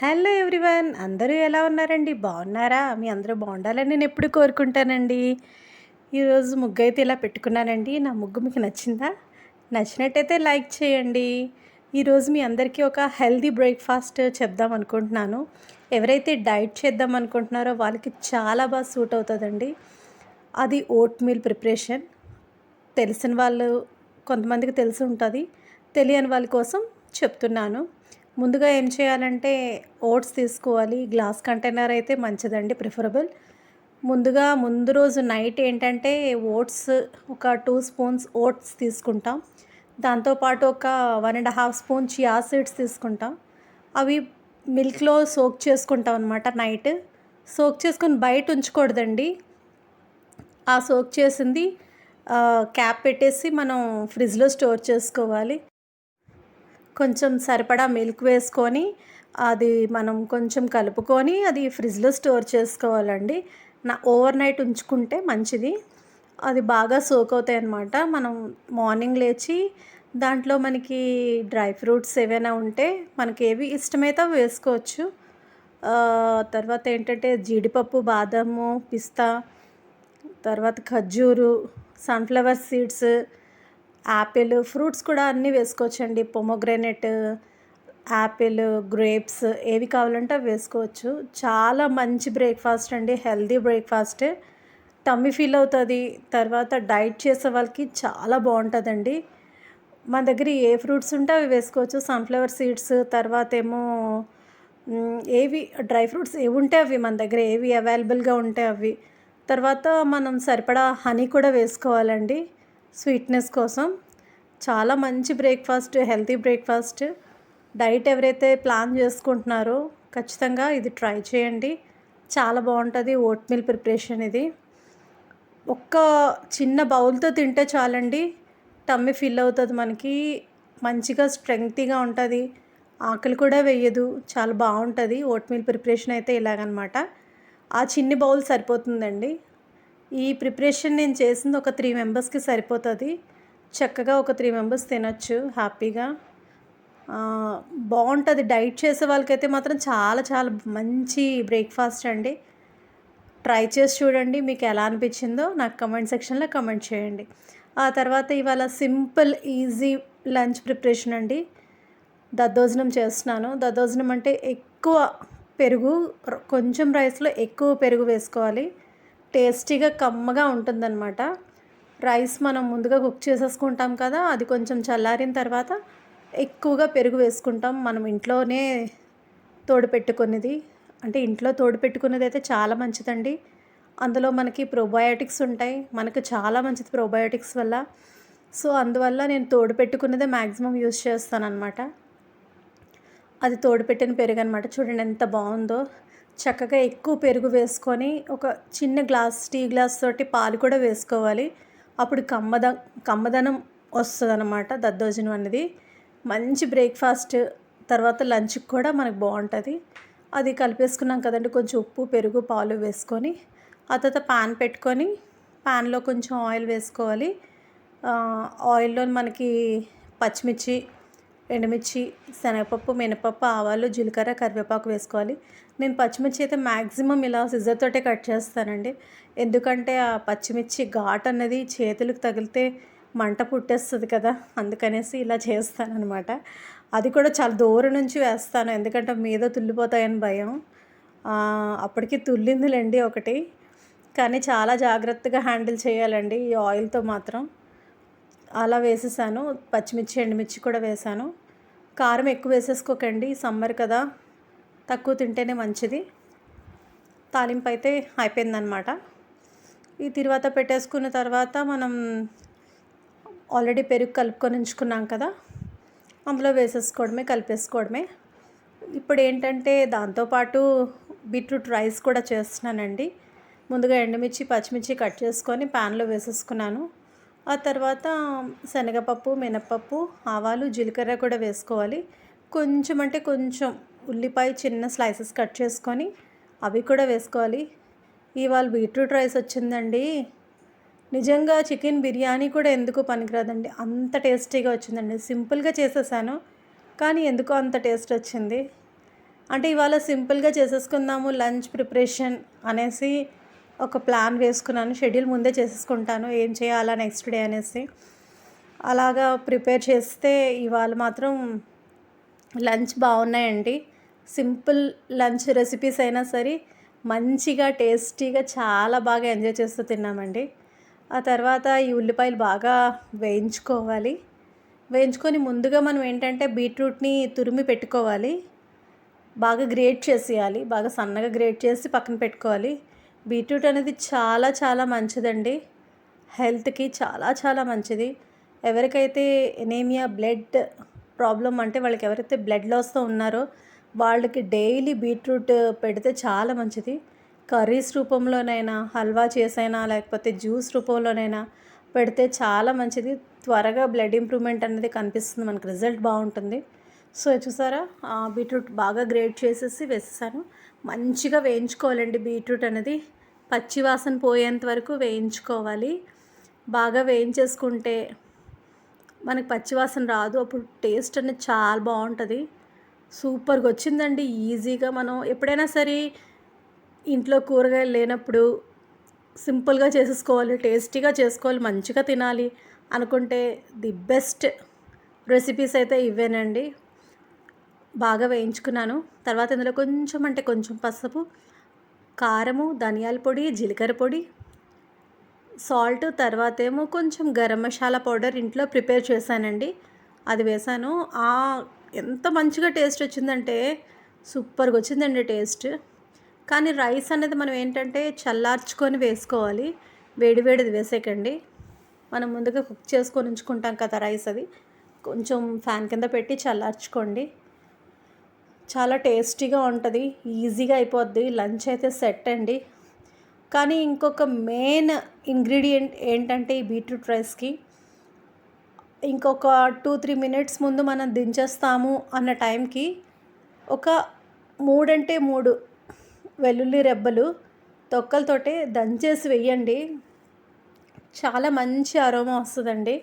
Hello everyone, అందరూ ఎలా ఉన్నారండి? బాగున్నారా? మీ అందరూ బాగుండాలని నేను ఎప్పుడు కోరుకుంటానండి. ఈరోజు ముగ్గు అయితే ఇలా పెట్టుకున్నానండి. నా ముగ్గు మీకు నచ్చిందా? నచ్చినట్టయితే లైక్ చేయండి. ఈరోజు మీ అందరికీ ఒక హెల్తీ బ్రేక్ఫాస్ట్ చెప్దాం అనుకుంటున్నాను. ఎవరైతే డైట్ చేద్దాం అనుకుంటున్నారో వాళ్ళకి చాలా బాగా సూట్ అవుతుందండి. అది ఓట్ మీల్ ప్రిపరేషన్. తెలిసిన వాళ్ళు కొంతమందికి తెలిసి ఉంటుంది, తెలియని వాళ్ళ కోసం చెప్తున్నాను. ముందుగా ఏం చేయాలంటే ఓట్స్ తీసుకోవాలి. గ్లాస్ కంటైనర్ అయితే మంచిదండి, ప్రిఫరబుల్. ముందు రోజు నైట్ ఏంటంటే ఓట్స్ ఒక 2 స్పూన్స్ ఓట్స్ తీసుకుంటాం. దాంతోపాటు ఒక 1.5 స్పూన్ చియా సీడ్స్ తీసుకుంటాం. అవి మిల్క్లో సోక్ చేసుకుంటాం అనమాట నైట్. సోక్ చేసుకొని బయట ఉంచకూడదండి. ఆ సోక్ చేసింది క్యాప్ పెట్టేసి మనం ఫ్రిడ్జ్లో స్టోర్ చేసుకోవాలి. కొంచెం సరిపడా మిల్క్ వేసుకొని అది మనం కొంచెం కలుపుకొని అది ఫ్రిడ్జ్లో స్టోర్ చేసుకోవాలండి. ఓవర్ నైట్ ఉంచుకుంటే మంచిది. అది బాగా సోక్ అవుతాయి అన్నమాట. మనం మార్నింగ్ లేచి దాంట్లో మనకి డ్రై ఫ్రూట్స్ ఏవైనా ఉంటే మనకి ఏవి ఇష్టమైతే అవి వేసుకోవచ్చు. తర్వాత ఏంటంటే జీడిపప్పు, బాదాము, పిస్తా, తర్వాత ఖర్జూరు, సన్ఫ్లవర్ సీడ్స్, యాపిల్, ఫ్రూట్స్ కూడా అన్నీ వేసుకోవచ్చండి. పొమోగ్రానేట్, యాపిల్, గ్రేప్స్ ఏవి కావాలంటే అవి వేసుకోవచ్చు. చాలా మంచి బ్రేక్ఫాస్ట్ అండి, హెల్తీ బ్రేక్ఫాస్ట్. టమ్మీ ఫీల్ అవుతుంది. తర్వాత డైట్ చేసే వాళ్ళకి చాలా బాగుంటుందండి. మన దగ్గర ఏ ఫ్రూట్స్ ఉంటే అవి వేసుకోవచ్చు. సన్ఫ్లవర్ సీడ్స్, తర్వాత ఏమో ఏవి డ్రై ఫ్రూట్స్ ఏవి ఉంటే అవి మన దగ్గర ఏవి అవైలబుల్గా ఉంటే అవి. తర్వాత మనం సరిపడా హనీ కూడా వేసుకోవాలండి స్వీట్నెస్ కోసం. చాలా మంచి బ్రేక్ఫాస్ట్, హెల్తీ బ్రేక్ఫాస్ట్. డైట్ ఎవరైతే ప్లాన్ చేసుకుంటున్నారో ఖచ్చితంగా ఇది ట్రై చేయండి. చాలా బాగుంటుంది ఓట్ మీల్ ప్రిపరేషన్ ఇది. ఒక్క చిన్న బౌల్తో తింటే చాలండి, టమ్మీ ఫిల్ అవుతుంది మనకి. మంచిగా స్ట్రెంగ్తీగా ఉంటుంది, ఆకలి కూడా వేయదు. చాలా బాగుంటుంది ఓట్ మీల్ ప్రిపరేషన్ అయితే ఇలాగనమాట. ఆ చిన్ని బౌల్ సరిపోతుందండి. ఈ ప్రిపరేషన్ నేను చేసింది ఒక 3 మెంబర్స్కి సరిపోతుంది. చక్కగా ఒక 3 మెంబర్స్ తినచ్చు హ్యాపీగా. బాగుంటుంది. డైట్ చేసే వాళ్ళకైతే మాత్రం చాలా చాలా మంచి బ్రేక్ఫాస్ట్ అండి. ట్రై చేసి చూడండి, మీకు ఎలా అనిపించిందో నాకు కమెంట్ సెక్షన్లో కమెంట్ చేయండి. ఆ తర్వాత ఇవాళ సింపుల్ ఈజీ లంచ్ ప్రిపరేషన్ అండి. దద్దోజనం చేస్తున్నాను. దద్దోజనం అంటే ఎక్కువ పెరుగు, కొంచెం రైస్లో ఎక్కువ పెరుగు వేసుకోవాలి. టేస్టీగా కమ్మగా ఉంటుందన్నమాట. రైస్ మనం ముందుగా కుక్ చేసేసుకుంటాం కదా, అది కొంచెం చల్లారిన తర్వాత ఎక్కువగా పెరుగు వేసుకుంటాం. మనం ఇంట్లోనే తోడుపెట్టుకున్నది, అంటే ఇంట్లో తోడుపెట్టుకున్నది అయితే చాలా మంచిదండి. అందులో మనకి ప్రోబయోటిక్స్ ఉంటాయి, మనకు చాలా మంచిది ప్రోబయోటిక్స్ వల్ల. సో అందువల్ల నేను తోడుపెట్టుకున్నదే మ్యాక్సిమం యూస్ చేస్తానన్నమాట. అది తోడుపెట్టిన పెరుగు అనమాట. చూడండి ఎంత బాగుందో. చక్కగా ఎక్కువ పెరుగు వేసుకొని ఒక చిన్న టీ గ్లాస్ తోటి పాలు కూడా వేసుకోవాలి. అప్పుడు కమ్మదనం వస్తుందన్నమాట దద్దోజనం అనేది. మంచి బ్రేక్ఫాస్ట్. తర్వాత లంచ్కి కూడా మనకు బాగుంటుంది. అది కలిపేసుకున్నాం కదండి, కొంచెం ఉప్పు, పెరుగు, పాలు వేసుకొని ఆ తర్వాత పాన్ పెట్టుకొని పాన్లో కొంచెం ఆయిల్ వేసుకోవాలి. ఆయిల్లో మనకి పచ్చిమిర్చి, ఎండుమిర్చి, శనగపప్పు, మినపప్పు, ఆవాలు, జీలకర్ర, కరివేపాకు వేసుకోవాలి. నేను పచ్చిమిర్చి అయితే మ్యాక్సిమం ఇలా సిజర్ తోటే కట్ చేస్తానండి. ఎందుకంటే ఆ పచ్చిమిర్చి ఘాట్ అన్నది చేతులకు తగిలితే మంట పుట్టేస్తుంది కదా, అందుకనేసి ఇలా చేస్తానన్నమాట. అది కూడా చాలా దూరం నుంచి వేస్తాను, ఎందుకంటే మీద తుల్లిపోతాయని భయం. అప్పటికి తుల్లిందిలేండి ఒకటి, కానీ చాలా జాగ్రత్తగా హ్యాండిల్ చేయాలండి ఈ ఆయిల్తో మాత్రం. అలా వేసేసాను. పచ్చిమిర్చి, ఎండుమిర్చి కూడా వేసాను. కారం ఎక్కువ వేసేసుకోకండి, సమ్మర్ కదా, తక్కువ తింటేనే మంచిది. తాలింపు అయితే అయిపోయిందనమాట. ఈ తర్వాత పెట్టేసుకున్న తర్వాత మనం ఆల్రెడీ పెరుగు కలుపుకొని ఉంచుకున్నాం కదా, అందులో వేసేసుకోవడమే, కలిపేసుకోవడమే. ఇప్పుడు ఏంటంటే దాంతోపాటు బీట్రూట్ రైస్ కూడా చేస్తున్నానండి. ముందుగా ఎండుమిర్చి, పచ్చిమిర్చి కట్ చేసుకొని ప్యాన్లో వేసేసుకున్నాను. ఆ తర్వాత శనగపప్పు, మినపప్పు, ఆవాలు, జీలకర్ర కూడా వేసుకోవాలి. కొంచెం అంటే కొంచెం ఉల్లిపాయ చిన్న స్లైసెస్ కట్ చేసుకొని అవి కూడా వేసుకోవాలి. ఇవాళ బీట్రూట్ రైస్ వచ్చిందండి. నిజంగా చికెన్ బిర్యానీ కూడా ఎందుకు పనికిరాదండి, అంత టేస్టీగా వచ్చిందండి. సింపుల్గా చేసేసాను, కానీ ఎందుకో అంత టేస్ట్ వచ్చింది. అంటే ఇవాళ సింపుల్గా చేసేసుకుందాము లంచ్ ప్రిపరేషన్ అనేసి ఒక ప్లాన్ వేసుకున్నాను. షెడ్యూల్ ముందే చేసేసుకుంటాను ఏం చేయాలా నెక్స్ట్ డే అనేసి. అలాగా ప్రిపేర్ చేస్తే ఇవాళ మాత్రం లంచ్ బాగున్నాయండి. సింపుల్ లంచ్ రెసిపీస్ అయినా సరే మంచిగా టేస్టీగా చాలా బాగా ఎంజాయ్ చేస్తూ తిన్నామండి. ఆ తర్వాత ఈ ఉల్లిపాయలు బాగా వేయించుకోవాలి. వేయించుకొని ముందుగా మనం ఏంటంటే బీట్రూట్ని తురిమి పెట్టుకోవాలి. బాగా గ్రేట్ చేసేయాలి. బాగా సన్నగా గ్రేట్ చేసి పక్కన పెట్టుకోవాలి. బీట్రూట్ అనేది చాలా చాలా మంచిదండి. హెల్త్కి చాలా చాలా మంచిది. ఎవరికైతే ఎనీమియా బ్లడ్ ప్రాబ్లం అంటే వాళ్ళకి ఎవరైతే బ్లడ్ లాస్తో ఉన్నారో వాళ్ళకి డైలీ బీట్రూట్ పెడితే చాలా మంచిది. కర్రీస్ రూపంలోనైనా హల్వా చేసైనా లేకపోతే జ్యూస్ రూపంలోనైనా పెడితే చాలా మంచిది. త్వరగా బ్లడ్ ఇంప్రూవ్మెంట్ అనేది కనిపిస్తుంది, మనకు రిజల్ట్ బాగుంటుంది. సో చూసారా, బీట్రూట్ బాగా గ్రేట్ చేసేసి వేసేసాను. మంచిగా వేయించుకోవాలండి బీట్రూట్ అనేది. పచ్చి వాసన పోయేంత వరకు వేయించుకోవాలి. బాగా వేయించేసుకుంటే మనకి పచ్చివాసన రాదు. అప్పుడు టేస్ట్ అనేది చాలా బాగుంటుంది. సూపర్గా వచ్చిందండి. ఈజీగా మనం ఎప్పుడైనా సరే ఇంట్లో కూరగాయలు లేనప్పుడు సింపుల్గా చేసేసుకోవాలి, టేస్టీగా చేసుకోవాలి, మంచిగా తినాలి అనుకుంటే ది బెస్ట్ రెసిపీస్ అయితే ఇవేనండి. బాగా వేయించుకున్నాను. తర్వాత ఇందులో కొంచెం అంటే కొంచెం పసుపు, కారము, ధనియాల పొడి, జీలకర్ర పొడి, సాల్ట్, తర్వాత ఏమో కొంచెం గరం మసాలా పౌడర్ ఇంట్లో ప్రిపేర్ చేశానండి, అది వేసాను. ఎంత మంచిగా టేస్ట్ వచ్చిందంటే సూపర్గా వచ్చిందండి టేస్ట్. కానీ రైస్ అనేది మనం ఏంటంటే చల్లార్చుకొని వేసుకోవాలి, వేడివేడిది వేసేయకండి. మనం ముందుగా కుక్ చేసుకొని ఉంచుకుంటాం కదా రైస్, అది కొంచెం ఫ్యాన్ కింద పెట్టి చల్లార్చుకోండి. చాలా టేస్టీగా ఉంటుంది, ఈజీగా అయిపోద్ది. లంచ్ అయితే సెట్ అండి. కానీ ఇంకొక మెయిన్ ఇంగ్రీడియంట్ ఏంటంటే ఈ బీట్రూట్ రైస్కి ఇంకొక 2-3 మినిట్స్ ముందు మనం దించేస్తాము అన్న టైంకి ఒక 3 అంటే 3 వెల్లుల్లి రెబ్బలు తొక్కలతోటే దంచేసి వెయ్యండి. చాలా మంచి అరోమా వస్తుందండి.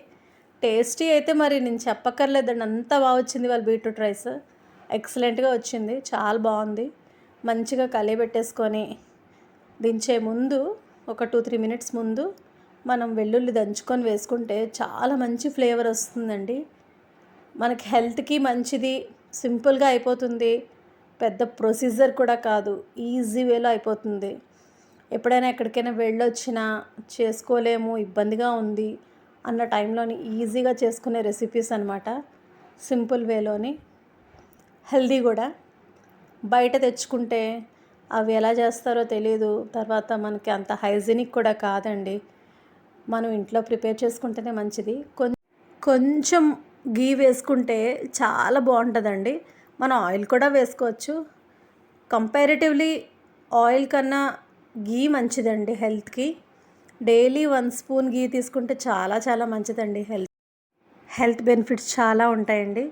టేస్టీ అయితే మరి నేను చెప్పక్కర్లేదండి, అంత బాగా వచ్చింది వాళ్ళ బీట్రూట్ రైస్. ఎక్సలెంట్గా వచ్చింది, చాలా బాగుంది. మంచిగా కలియబెట్టేసుకొని దించే ముందు ఒక 2-3 మినిట్స్ ముందు మనం వెల్లుల్లి దంచుకొని వేసుకుంటే చాలా మంచి ఫ్లేవర్ వస్తుందండి. మనకి హెల్త్కి మంచిది, సింపుల్గా అయిపోతుంది, పెద్ద ప్రొసీజర్ కూడా కాదు, ఈజీ వేలో అయిపోతుంది. ఎప్పుడైనా ఎక్కడికైనా వెళ్ళొచ్చినా చేసుకోలేము, ఇబ్బందిగా ఉంది అన్న టైంలోని ఈజీగా చేసుకునే రెసిపీస్ అనమాట. సింపుల్ వేలోని హెల్దీ కూడా. బయట తెచ్చుకుంటే అవి ఎలా చేస్తారో తెలియదు, తర్వాత మనకి అంత హైజీనిక్ కూడా కాదండి. మనం ఇంట్లో ప్రిపేర్ చేసుకుంటేనే మంచిది. కొంచెం గీ వేసుకుంటే చాలా బాగుంటుందండి. మనం ఆయిల్ కూడా వేసుకోవచ్చు. కంపారిటివ్లీ ఆయిల్ కన్నా గీ మంచిదండి హెల్త్కి. డైలీ 1 స్పూన్ గీ తీసుకుంటే చాలా చాలా మంచిదండి. హెల్త్ బెనిఫిట్స్ చాలా ఉంటాయండి.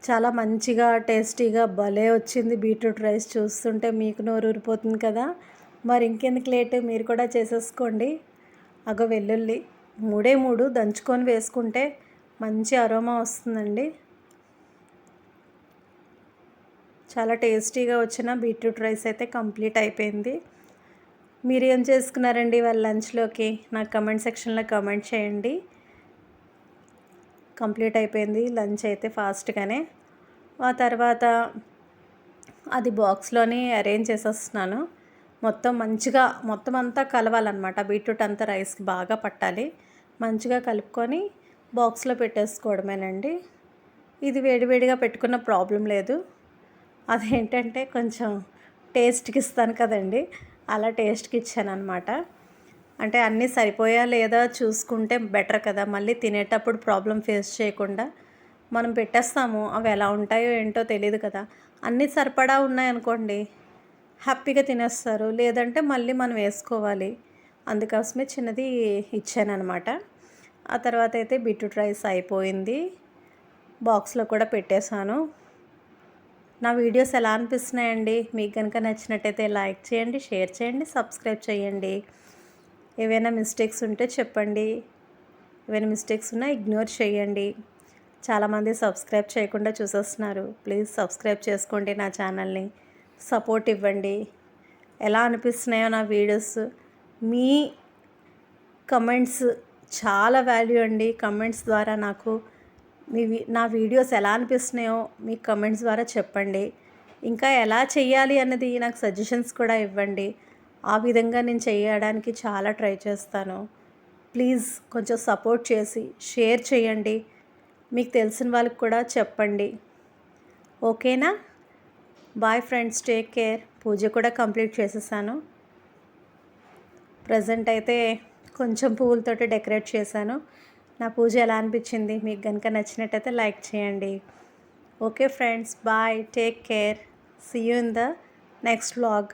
చాలా మంచిగా టేస్టీగా భలే వచ్చింది బీట్రూట్ రైస్. చూస్తుంటే మీకు నోరు ఊరిపోతుంది కదా. మరి ఇంకెందుకు లేట్, మీరు కూడా చేసేసుకోండి. అగో వెల్లుల్లి 3 దంచుకొని వేసుకుంటే మంచి అరోమా వస్తుందండి. చాలా టేస్టీగా వచ్చిన బీట్రూట్ రైస్ అయితే కంప్లీట్ అయిపోయింది. మీరు ఏం చేసుకున్నారండి వాళ్ళ లంచ్లోకి? నాకు కమెంట్ సెక్షన్లో కమెంట్ చేయండి. కంప్లీట్ అయిపోయింది లంచ్ అయితే ఫాస్ట్గానే. ఆ తర్వాత అది బాక్స్లోని అరేంజ్ చేసేస్తున్నాను. మొత్తం అంతా కలవాలన్నమాట. బీట్రూట్ అంతా రైస్కి బాగా పట్టాలి. మంచిగా కలుపుకొని బాక్స్లో పెట్టేసుకోవడమేనండి. ఇది వేడివేడిగా పెట్టుకున్న ప్రాబ్లం లేదు. అదేంటంటే కొంచెం టేస్ట్కి ఇస్తాను కదండి, అలా టేస్ట్కి ఇచ్చాను అనమాట. అంటే అన్నీ సరిపోయా లేదా చూసుకుంటే బెటర్ కదా, మళ్ళీ తినేటప్పుడు ప్రాబ్లం ఫేస్ చేయకుండా. మనం పెట్టేస్తాము, అవి ఎలా ఉంటాయో ఏంటో తెలియదు కదా. అన్నీ సరిపడా ఉన్నాయనుకోండి హ్యాపీగా తినేస్తారు, లేదంటే మళ్ళీ మనం వేసుకోవాలి. అందుకోసమే చిన్నది ఇచ్చానమాట. ఆ తర్వాత అయితే బీట్రూట్ రైస్ అయిపోయింది, బాక్స్లో కూడా పెట్టేశాను. నా వీడియోస్ ఎలా అనిపిస్తున్నాయండి? మీకు కనుక నచ్చినట్టయితే లైక్ చేయండి, షేర్ చేయండి, సబ్స్క్రైబ్ చేయండి. ఏవైనా మిస్టేక్స్ ఉంటే చెప్పండి, ఏవైనా మిస్టేక్స్ ఉన్నా ఇగ్నోర్ చేయండి. చాలామంది సబ్స్క్రైబ్ చేయకుండా చూసేస్తున్నారు. ప్లీజ్ సబ్స్క్రైబ్ చేసుకోండి నా ఛానల్ని, సపోర్ట్ ఇవ్వండి. ఎలా అనిపిస్తున్నాయో నా వీడియోస్, మీ కమెంట్స్ చాలా వాల్యూ అండి. కమెంట్స్ ద్వారా నాకు నా వీడియోస్ ఎలా అనిపిస్తున్నాయో మీ కమెంట్స్ ద్వారా చెప్పండి. ఇంకా ఎలా చెయ్యాలి అన్నది నాకు సజెషన్స్ కూడా ఇవ్వండి. ఆ విధంగా నేను చేయడానికి చాలా ట్రై చేస్తాను. ప్లీజ్ కొంచెం సపోర్ట్ చేసి షేర్ చేయండి. మీకు తెలిసిన వాళ్ళకి కూడా చెప్పండి. ఓకేనా? Bye friends, take care. పూజ కూడా కంప్లీట్ చేసేసాను. ప్రజెంట్ అయితే కొంచెం పువ్వులతోటి డెకరేట్ చేశాను. నా పూజ ఎలా అనిపించింది? మీకు కనుక నచ్చినట్టయితే లైక్ చేయండి. Okay friends, bye, take care. See you in the next vlog.